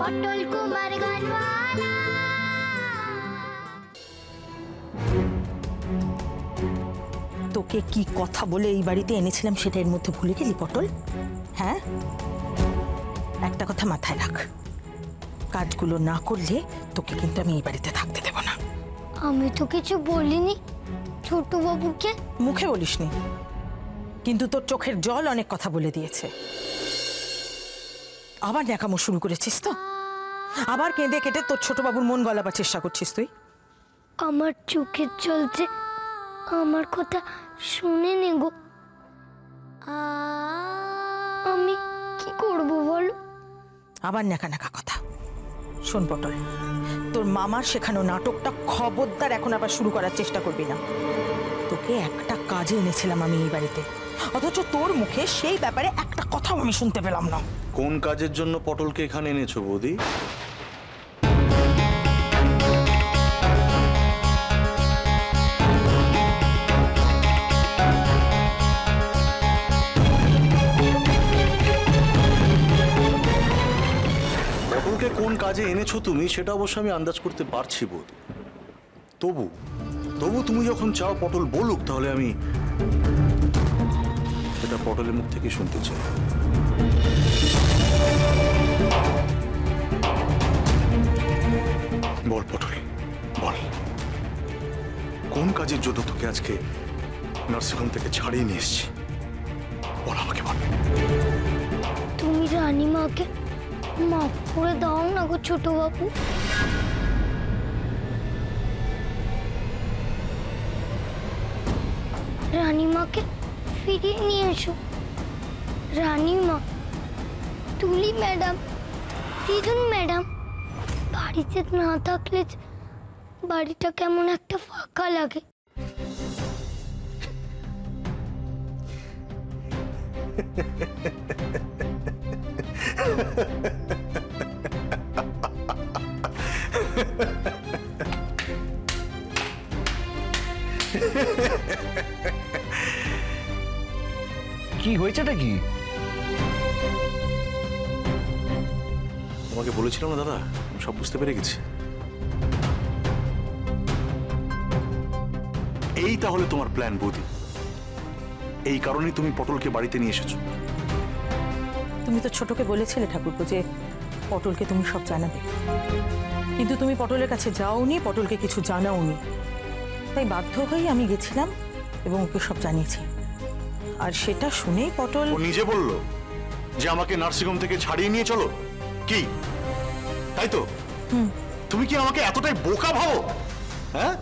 পটল কুমার গানওয়ালা। তোকে কি কথা বলে এই বাড়িতে এনেছিলাম সেটা এর মধ্যে ভুলে গেলি পটল? হ্যাঁ, একটা কথা মাথায় রাখ, কাজগুলো না করলে তোকে কিন্তু আমি এই বাড়িতে থাকতে দেব না। আমি তো কিছু বলিনি ছোট বাবুকে। মুখে বলিসনি, কিন্তু তোর চোখের জল অনেক কথা বলে দিয়েছে। আবার ন্যাকামো শুরু করেছিস তো? আবার কেঁদে কেটে তোর ছোট বাবুর মন গলাবার চেষ্টা করছিস তুই? আমার চোখের জলছে, আমার কথা শুনে গো। আমি কি করব বলো? আবার ন্যাকা ন্যাকা কথা। শোন পটল, তোর মামার শেখানো নাটকটা খবরদার এখন আবার শুরু করার চেষ্টা করবি না। তোকে একটা কাজে এনেছিলাম আমি এই বাড়িতে, অথচ তোর মুখে সেই ব্যাপারে একটা কথাও আমি শুনতে পেলাম না। কোন কাজের জন্য পটলকে এখানে এনেছো বৌদি? পটলকে কোন কাজে এনেছো তুমি সেটা অবশ্য আমি আন্দাজ করতে পারছি বৌদি। তবু তবু তুমি যখন চাও পটল বলুক, তাহলে আমি এটা পটলের মুখ থেকে শুনতে চাই। বল পটল, বল কোন কাজের জন্য তোকে আজকে নার্সিংহোম থেকে ছাড়িয়ে নিয়ে এসেছি? বল আমাকে, বল। তুমি রানীমাকে মাফ করে দাও না গো ছোট বাবু। রানীমাকে ফিরিয়ে নিয়ে এসো। রানীমা, তুলি ম্যাডাম, দিদুন ম্যাডাম বাড়িতে না থাকলে বাড়িটা কেমন একটা ফাঁকা লাগে। কি হয়েছেটা কি? তোমাকে বলেছিলাম না দাদা, আমি সব বুঝতে পেরে গেছি। এই তাহলে তোমার প্ল্যান বৌদি, এই কারণেই তুমি পটলকে বাড়িতে নিয়ে এসেছো। তুমি তো ছোটকে বলেছিলে ঠাকুরপো যে পটলকে তুমি সব জানাবে, কিন্তু তুমি পটলের কাছে যাওনি, পটলকে কিছু জানাওনি। তাই বাধ্য হয়েই আমি গেছিলাম এবং ওকে সব জানিয়েছি। আর সেটা শুনেই পটল ও নিজে বলল যে আমাকে নার্সিংহোম থেকে ছাড়িয়ে নিয়ে চলো, কি তাই তো? তুমি কি আমাকে এতটাই বোকা ভাবো? হ্যাঁ,